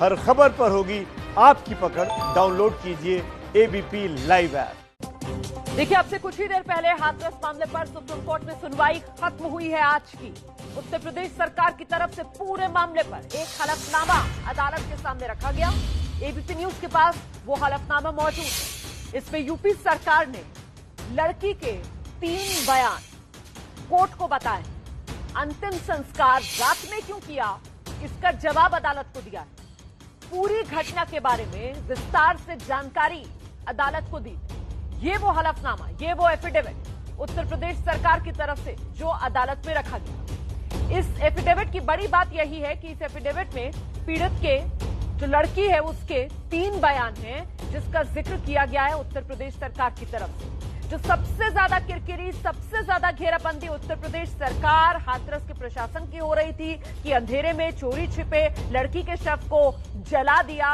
हर खबर पर होगी आपकी पकड़। डाउनलोड कीजिए एबीपी लाइव ऐप। देखिए, अब से कुछ ही देर पहले हाथरस मामले पर सुप्रीम कोर्ट में सुनवाई खत्म हुई है आज की। उत्तर प्रदेश सरकार की तरफ से पूरे मामले पर एक हलफनामा अदालत के सामने रखा गया। एबीपी न्यूज के पास वो हलफनामा मौजूद है। इसमें यूपी सरकार ने लड़की के 3 बयान कोर्ट को बताए। अंतिम संस्कार रात में क्यों किया, इसका जवाब अदालत को दिया है। पूरी घटना के बारे में विस्तार से जानकारी अदालत को दी। ये वो हलफनामा, ये वो एफिडेविट उत्तर प्रदेश सरकार की तरफ से जो अदालत में रखा गया। इस एफिडेविट की बड़ी बात यही है कि इस एफिडेविट में पीड़ित के जो लड़की है उसके 3 बयान हैं, जिसका जिक्र किया गया है उत्तर प्रदेश सरकार की तरफ से। जो सबसे ज्यादा किरकिरी, सबसे ज्यादा घेराबंदी उत्तर प्रदेश सरकार, हाथरस के प्रशासन की हो रही थी कि अंधेरे में चोरी छिपे लड़की के शव को जला दिया,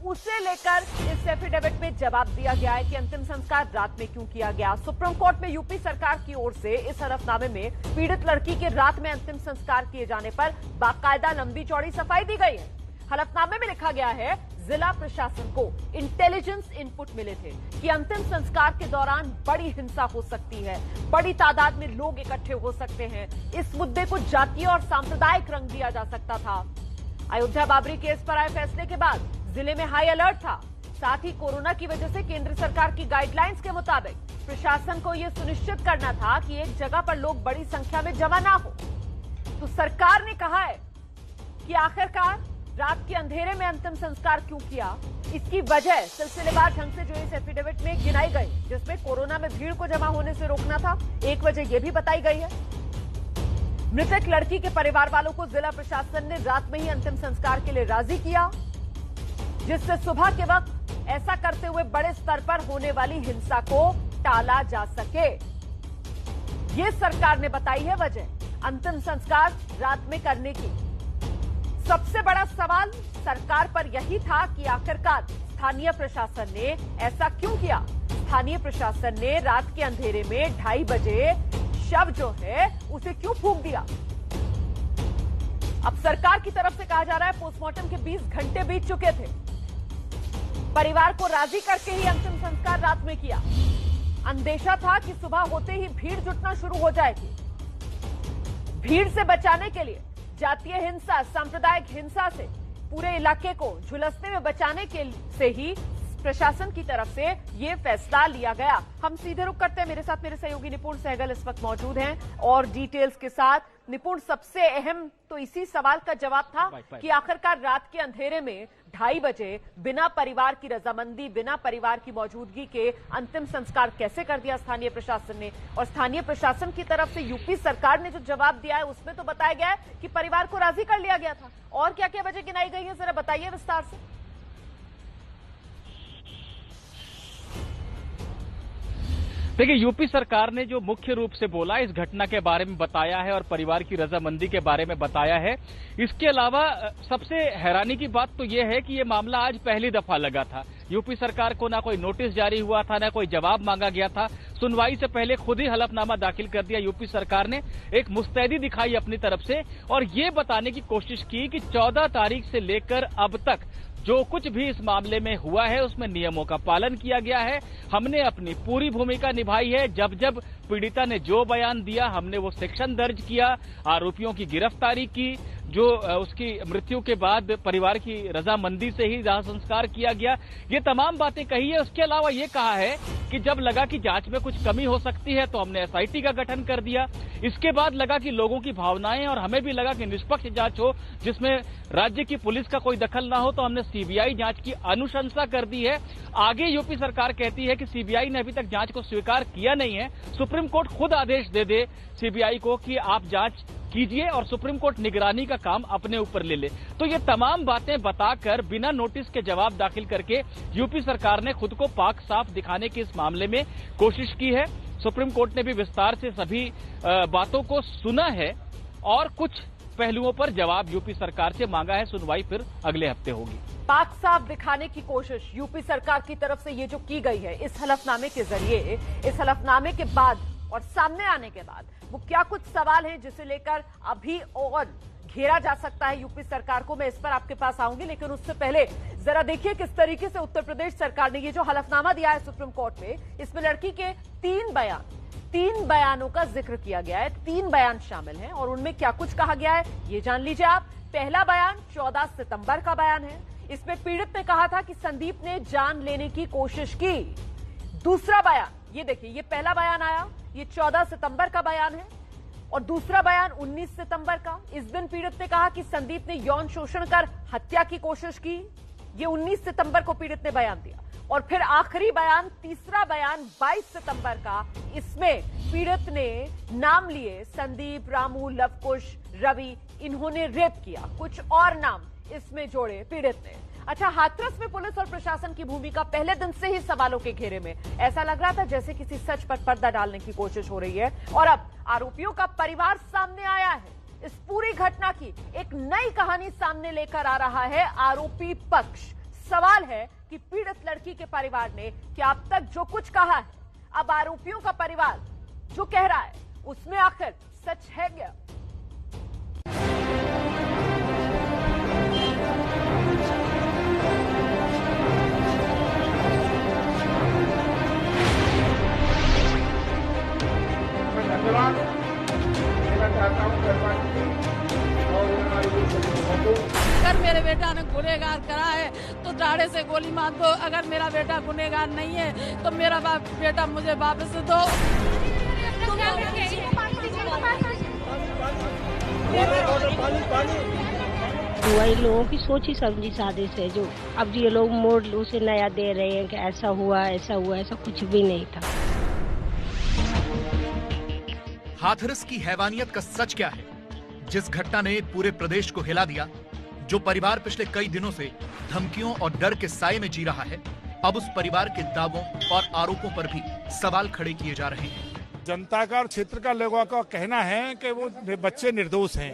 उसे लेकर इस एफिडेविट में जवाब दिया गया है कि अंतिम संस्कार रात में क्यों किया गया। सुप्रीम कोर्ट में यूपी सरकार की ओर से इस हलफनामे में पीड़ित लड़की के रात में अंतिम संस्कार किए जाने पर बाकायदा लंबी चौड़ी सफाई दी गई है। हलफनामे में लिखा गया है, जिला प्रशासन को इंटेलिजेंस इनपुट मिले थे कि अंतिम संस्कार के दौरान बड़ी हिंसा हो सकती है, बड़ी तादाद में लोग इकट्ठे हो सकते हैं। इस मुद्दे को जातीय और सांप्रदायिक रंग दिया जा सकता था। अयोध्या बाबरी केस पर आए फैसले के बाद जिले में हाई अलर्ट था। साथ ही कोरोना की वजह से केंद्र सरकार की गाइडलाइंस के मुताबिक प्रशासन को यह सुनिश्चित करना था कि एक जगह पर लोग बड़ी संख्या में जमा ना हो। तो सरकार ने कहा है कि आखिरकार रात के अंधेरे में अंतिम संस्कार क्यों किया, इसकी वजह सिलसिलेवार ढंग से जो इस एफिडेविट में गिनाई गई, जिसमें कोरोना में भीड़ को जमा होने से रोकना था, एक वजह यह भी बताई गई है। मृतक लड़की के परिवार वालों को जिला प्रशासन ने रात में ही अंतिम संस्कार के लिए राजी किया, जिससे सुबह के वक्त ऐसा करते हुए बड़े स्तर पर होने वाली हिंसा को टाला जा सके। ये सरकार ने बताई है वजह अंतिम संस्कार रात में करने की। सबसे बड़ा सवाल सरकार पर यही था कि आखिरकार स्थानीय प्रशासन ने ऐसा क्यों किया। स्थानीय प्रशासन ने रात के अंधेरे में 2:30 बजे शव जो है उसे क्यों फूंक दिया। अब सरकार की तरफ से कहा जा रहा है पोस्टमार्टम के 20 घंटे बीत चुके थे, परिवार को राजी करके ही अंतिम संस्कार रात में किया। अंदेशा था कि सुबह होते ही भीड़ जुटना शुरू हो जाएगी। भीड़ से बचाने के लिए, जातीय हिंसा, सांप्रदायिक हिंसा से पूरे इलाके को झुलसने में बचाने के से ही प्रशासन की तरफ से ये फैसला लिया गया। हम सीधे रुक करते हैं। मेरे साथ मेरे सहयोगी निपुण सहगल इस वक्त मौजूद हैं और डिटेल्स के साथ। निपुण, सबसे अहम तो इसी सवाल का जवाब था कि आखिरकार रात के अंधेरे में 2:30 बजे बिना परिवार की रजामंदी, बिना परिवार की मौजूदगी के अंतिम संस्कार कैसे कर दिया स्थानीय प्रशासन ने। और स्थानीय प्रशासन की तरफ से यूपी सरकार ने जो जवाब दिया है उसमें तो बताया गया है कि परिवार को राजी कर लिया गया था। और क्या क्या वजह गिनाई गई है, जरा बताइए विस्तार से। देखिए, यूपी सरकार ने जो मुख्य रूप से बोला, इस घटना के बारे में बताया है और परिवार की रजामंदी के बारे में बताया है। इसके अलावा सबसे हैरानी की बात तो यह है कि यह मामला आज पहली दफा लगा था। यूपी सरकार को ना कोई नोटिस जारी हुआ था, ना कोई जवाब मांगा गया था। सुनवाई से पहले खुद ही हलफनामा दाखिल कर दिया यूपी सरकार ने। एक मुस्तैदी दिखाई अपनी तरफ से और ये बताने की कोशिश की कि 14 तारीख से लेकर अब तक जो कुछ भी इस मामले में हुआ है उसमें नियमों का पालन किया गया है। हमने अपनी पूरी भूमिका निभाई है। जब जब पीड़िता ने जो बयान दिया, हमने वो सेक्शन दर्ज किया, आरोपियों की गिरफ्तारी की, जो उसकी मृत्यु के बाद परिवार की रजामंदी से ही दाह संस्कार किया गया, ये तमाम बातें कही है। उसके अलावा ये कहा है कि जब लगा कि जांच में कुछ कमी हो सकती है तो हमने एसआईटी का गठन कर दिया। इसके बाद लगा कि लोगों की भावनाएं और हमें भी लगा कि निष्पक्ष जांच हो, जिसमें राज्य की पुलिस का कोई दखल ना हो, तो हमने सीबीआई जांच की अनुशंसा कर दी है। आगे यूपी सरकार कहती है कि सीबीआई ने अभी तक जांच को स्वीकार किया नहीं है। सुप्रीम कोर्ट खुद आदेश दे दे सीबीआई को कि आप जांच कीजिए और सुप्रीम कोर्ट निगरानी का काम अपने ऊपर ले ले। तो ये तमाम बातें बताकर बिना नोटिस के जवाब दाखिल करके यूपी सरकार ने खुद को पाक साफ दिखाने की इस मामले में कोशिश की है। सुप्रीम कोर्ट ने भी विस्तार से सभी बातों को सुना है और कुछ पहलुओं पर जवाब यूपी सरकार से मांगा है। सुनवाई फिर अगले हफ्ते होगी। पाक साफ दिखाने की कोशिश यूपी सरकार की तरफ से ये जो की गई है इस हलफनामे के जरिए, इस हलफनामे के बाद और सामने आने के बाद वो क्या कुछ सवाल हैं जिसे लेकर अभी और घेरा जा सकता है यूपी सरकार को, मैं इस पर आपके पास आऊंगी, लेकिन उससे पहले जरा देखिए किस तरीके से उत्तर प्रदेश सरकार ने ये जो हलफनामा दिया है सुप्रीम कोर्ट में, इसमें लड़की के 3 बयानों का जिक्र किया गया है, 3 बयान शामिल हैं और उनमें क्या कुछ कहा गया है ये जान लीजिए आप। पहला बयान 14 सितंबर का बयान है। इसमें पीड़ित ने कहा था कि संदीप ने जान लेने की कोशिश की। दूसरा बयान ये देखिए, ये पहला बयान आया, ये 14 सितंबर का बयान है और दूसरा बयान 19 सितंबर का। इस दिन पीड़ित ने कहा कि संदीप ने यौन शोषण कर हत्या की कोशिश की। ये 19 सितंबर को पीड़ित ने बयान दिया। और फिर आखिरी बयान, तीसरा बयान 22 सितंबर का। इसमें पीड़ित ने नाम लिए संदीप, रामू, लवकुश, रवि, इन्होंने रेप किया। कुछ और नाम इसमें जोड़े पीड़ित ने। अच्छा, हाथरस में पुलिस और प्रशासन की भूमिका पहले दिन से ही सवालों के घेरे में। ऐसा लग रहा था जैसे किसी सच पर पर्दा डालने की कोशिश हो रही है और अब आरोपियों का परिवार सामने आया है। इस पूरी घटना की एक नई कहानी सामने लेकर आ रहा है आरोपी पक्ष। सवाल है कि पीड़ित लड़की के परिवार ने क्या अब तक जो कुछ कहा है, अब आरोपियों का परिवार जो कह रहा है उसमें आखिर सच है क्या? अगर मेरे बेटा ने गुनहगार करा है तो दाढ़े से गोली मार दो। अगर मेरा बेटा गुनहगार नहीं है तो मेरा बेटा मुझे वापस दो। वही लोगों की सोची समझी साजिश है जो अब ये लोग मोड़ उसे नया दे रहे हैं कि ऐसा हुआ, ऐसा कुछ भी नहीं था। हाथरस की हैवानियत का सच क्या है, जिस घटना ने पूरे प्रदेश को हिला दिया, जो परिवार पिछले कई दिनों से धमकियों और डर के साए में जी रहा है, अब उस परिवार के दावों और आरोपों पर भी सवाल खड़े किए जा रहे हैं। जनता का और क्षेत्र का लोगों का कहना है कि वो बच्चे निर्दोष हैं।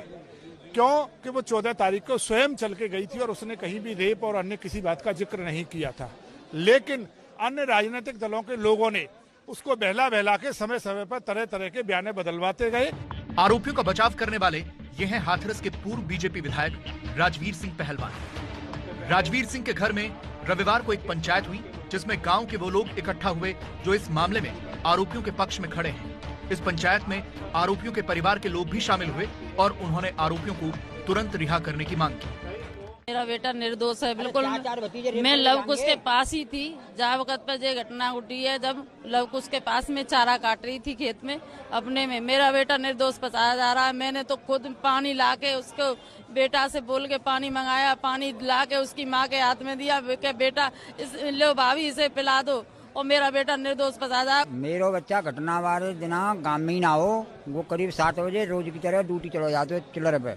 क्यों? कि वो 14 तारीख को स्वयं चल के गई थी और उसने कहीं भी रेप और अन्य किसी बात का जिक्र नहीं किया था, लेकिन अन्य राजनीतिक दलों के लोगों ने उसको बहला के समय समय पर तरह तरह के बयान बदलवाते गए। आरोपियों का बचाव करने वाले ये हैं हाथरस के पूर्व बीजेपी विधायक राजवीर सिंह पहलवान। राजवीर सिंह के घर में रविवार को एक पंचायत हुई जिसमें गांव के वो लोग इकट्ठा हुए जो इस मामले में आरोपियों के पक्ष में खड़े हैं। इस पंचायत में आरोपियों के परिवार के लोग भी शामिल हुए और उन्होंने आरोपियों को तुरंत रिहा करने की मांग की। मेरा बेटा निर्दोष है बिल्कुल। मैं लवकुश के पास ही थी जहाँ वक्त पर ये घटना उठी है, जब लवकुश के पास में चारा काट रही थी खेत में अपने में। मेरा बेटा निर्दोष बताया जा रहा है। मैंने तो खुद पानी लाके उसको बेटा से बोल के पानी मंगाया, पानी लाके उसकी माँ के हाथ में दिया कि बेटा इस लो भाभी इसे पिला दो, और मेरा बेटा निर्दोष बताया जा। मेरा बच्चा घटना वाले दिन गाँव में ना हो, वो करीब 7 बजे रोज की तरह ड्यूटी चलो जाते चिल्लर पे,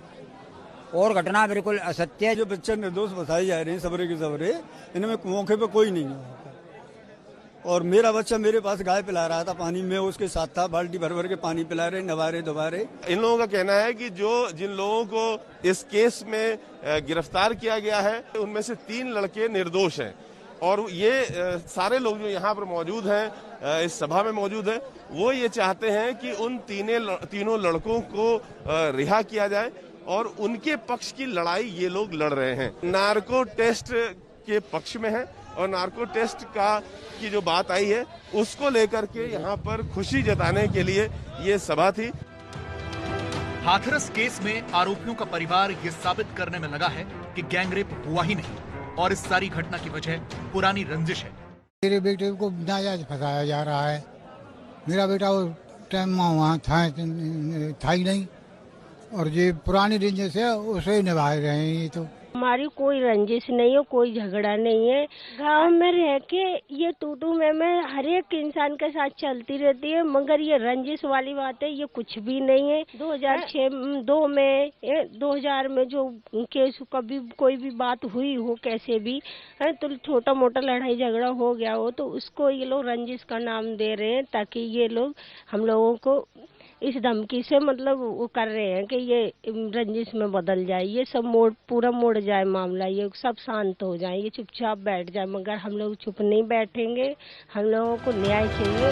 और घटना बिल्कुल असत्य है। जो बच्चे निर्दोष बताए जा रहे हैं सबरे के सबरे, इनमें मौके पे कोई नहीं है। और मेरा बच्चा मेरे पास गाय पिला रहा था, पानी में उसके साथ था, बाल्टी भर भर के पानी पिला रहे, नवारे दोबारे। इन लोगों का कहना है कि जिन लोगों को इस केस में गिरफ्तार किया गया है उनमें से 3 लड़के निर्दोष हैं, और ये सारे लोग जो यहाँ पर मौजूद हैं, इस सभा में मौजूद हैं, वो ये चाहते हैं कि उन तीनों लड़कों को रिहा किया जाए और उनके पक्ष की लड़ाई ये लोग लड़ रहे हैं। नार्को टेस्ट के पक्ष में है और नार्को टेस्ट की जो बात आई है उसको लेकर के यहाँ पर खुशी जताने के लिए ये सभा थी। हाथरस केस में आरोपियों का परिवार ये साबित करने में लगा है कि गैंगरेप हुआ ही नहीं और इस सारी घटना की वजह पुरानी रंजिश है। मेरे बेटे को नाजायज फंसाया जा रहा है। मेरा बेटा वो टाइम वहाँ था ही नहीं, और ये पुरानी रंजिश है उसे निभा रहे हैं। ये तो हमारी कोई रंजिश नहीं है, कोई झगड़ा नहीं है। गांव में रह के ये टूटू में हर एक इंसान के साथ चलती रहती है, मगर ये रंजिश वाली बात है, ये कुछ भी नहीं है। 2000 में जो केस कभी कोई भी बात हुई हो कैसे भी है, तो छोटा मोटा लड़ाई झगड़ा हो गया हो तो उसको ये लोग रंजिश का नाम दे रहे हैं, ताकि ये लोग हम लोगों को इस धमकी से मतलब वो कर रहे हैं कि ये रंजिश में बदल जाए, ये सब पूरा मोड़ जाए मामला, ये सब शांत हो जाए, ये चुपचाप बैठ जाए। मगर हम लोग चुप नहीं बैठेंगे, हम लोगों को न्याय चाहिए।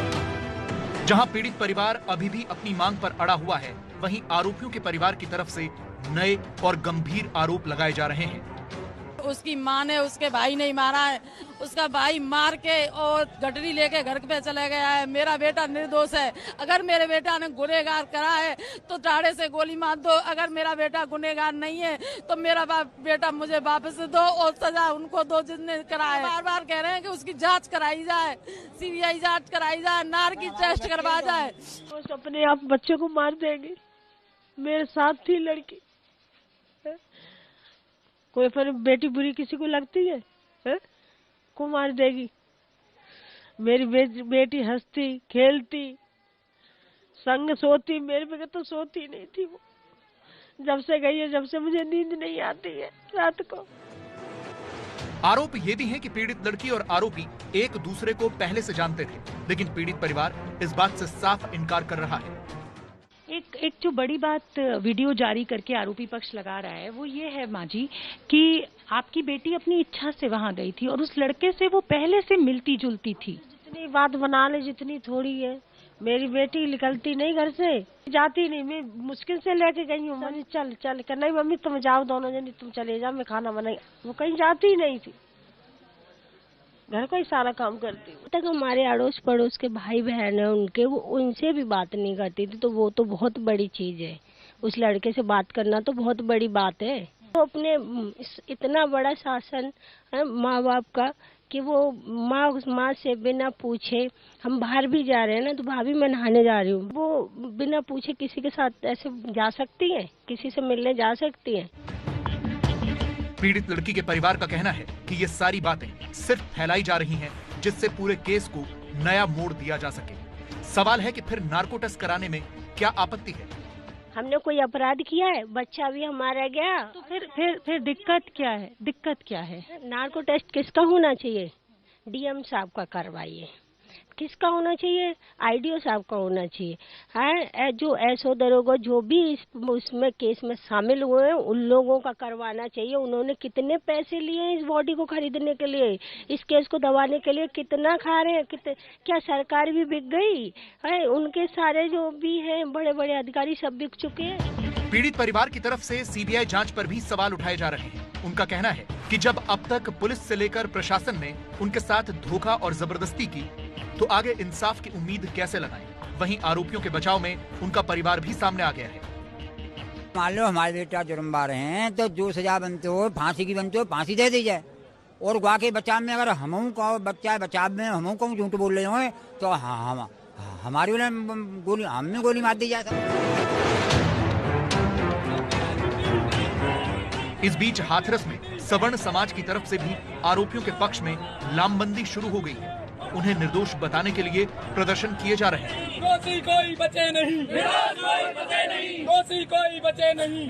जहां पीड़ित परिवार अभी भी अपनी मांग पर अड़ा हुआ है, वहीं आरोपियों के परिवार की तरफ से नए और गंभीर आरोप लगाए जा रहे हैं। उसकी माँ ने उसके भाई नहीं मारा है, उसका भाई मार के और गठरी लेके घर पे चले गया है। मेरा बेटा निर्दोष है। अगर मेरे बेटा ने गुनहगार करा है तो ठाड़े से गोली मार दो। अगर मेरा बेटा गुनहगार नहीं है तो मेरा बेटा मुझे वापस दो और सजा उनको दो जिसने करा है। बार बार कह रहे हैं कि उसकी जांच कराई जाए, सीबीआई जांच कराई जाए, नार्को टेस्ट करवा जाए। वो अपने आप बच्चों को मार देंगे। मेरे साथ थी लड़की, कोई फिर बेटी बुरी किसी को लगती है, को मार देगी। मेरी बेटी हंसती खेलती संग सोती, मेरे बगैर तो सोती नहीं थी वो। जब से गई है, जब से मुझे नींद नहीं आती है रात को। आरोप ये भी है कि पीड़ित लड़की और आरोपी एक दूसरे को पहले से जानते थे, लेकिन पीड़ित परिवार इस बात से साफ इनकार कर रहा है। एक जो बड़ी बात वीडियो जारी करके आरोपी पक्ष लगा रहा है वो ये है माँ जी कि आपकी बेटी अपनी इच्छा से वहाँ गई थी और उस लड़के से वो पहले से मिलती जुलती थी। जितनी बात बना ले जितनी थोड़ी है। मेरी बेटी निकलती नहीं घर से, जाती नहीं, मैं मुश्किल से लेके गई हूँ। मम्मी चल चल कर, नहीं मम्मी तुम जाओ दोनों जनी, तुम चले जाओ, मैं खाना बनाई। वो कहीं जाती ही नहीं थी, घर का ही सारा काम करती हूँ। तक हमारे अड़ोस पड़ोस के भाई बहन है उनके, वो उनसे भी बात नहीं करती थी। तो वो तो बहुत बड़ी चीज है, उस लड़के से बात करना तो बहुत बड़ी बात है। तो अपने इतना बड़ा शासन है माँ बाप का कि वो माँ से बिना पूछे, हम बाहर भी जा रहे हैं ना तो भाभी मैं नहाने जा रही हूँ, वो बिना पूछे किसी के साथ ऐसे जा सकती है, किसी से मिलने जा सकती है। पीड़ित लड़की के परिवार का कहना है कि ये सारी बातें सिर्फ फैलाई जा रही हैं, जिससे पूरे केस को नया मोड़ दिया जा सके। सवाल है कि फिर नार्को टेस्ट कराने में क्या आपत्ति है? हमने कोई अपराध किया है? बच्चा भी हमारा गया तो फिर दिक्कत क्या है? दिक्कत क्या है? नार्को टेस्ट किसका होना चाहिए? डीएम साहब का करवाइए। किसका होना चाहिए? आईडीओ साहब का होना चाहिए। है जो एसओ दरोगा जो भी उसमें केस में शामिल हुए हैं उन लोगों का करवाना चाहिए। उन्होंने कितने पैसे लिए हैं इस बॉडी को खरीदने के लिए, इस केस को दबाने के लिए कितना खा रहे हैं? क्या सरकार भी बिक गई है? उनके सारे जो भी हैं बड़े बड़े अधिकारी सब बिक चुके हैं। पीड़ित परिवार की तरफ से सीबीआई जांच पर भी सवाल उठाए जा रहे हैं। उनका कहना है कि जब अब तक पुलिस से लेकर प्रशासन ने उनके साथ धोखा और जबरदस्ती की तो आगे इंसाफ की उम्मीद कैसे लगाएं? वहीं आरोपियों के बचाव में उनका परिवार भी सामने आ गया है। मान लो हमारे बेटा जुर्मबार हैं तो जो सजा बनते हो फांसी की बनते हो फांसी दे दी जाए। और गुआ के बचाव में अगर हम को बच्चा बचाव में हम को झूठ बोल रहे हो तो हमारी गोली हमें गोली मार दी जाए। इस बीच हाथरस में सवर्ण समाज की तरफ से भी आरोपियों के पक्ष में लामबंदी शुरू हो गई है। उन्हें निर्दोष बताने के लिए प्रदर्शन किए जा रहे हैं। दोषी कोई बचे नहीं, दोषी कोई बचे नहीं।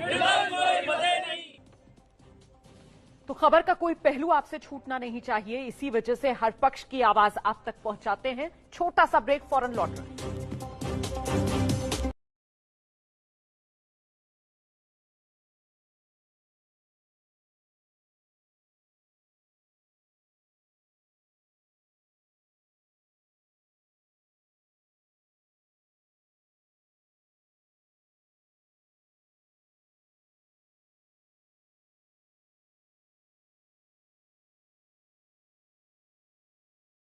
तो खबर का कोई पहलू आपसे छूटना नहीं चाहिए, इसी वजह से हर पक्ष की आवाज आप तक पहुंचाते हैं। छोटा सा ब्रेक, फौरन लौट रहे हैं।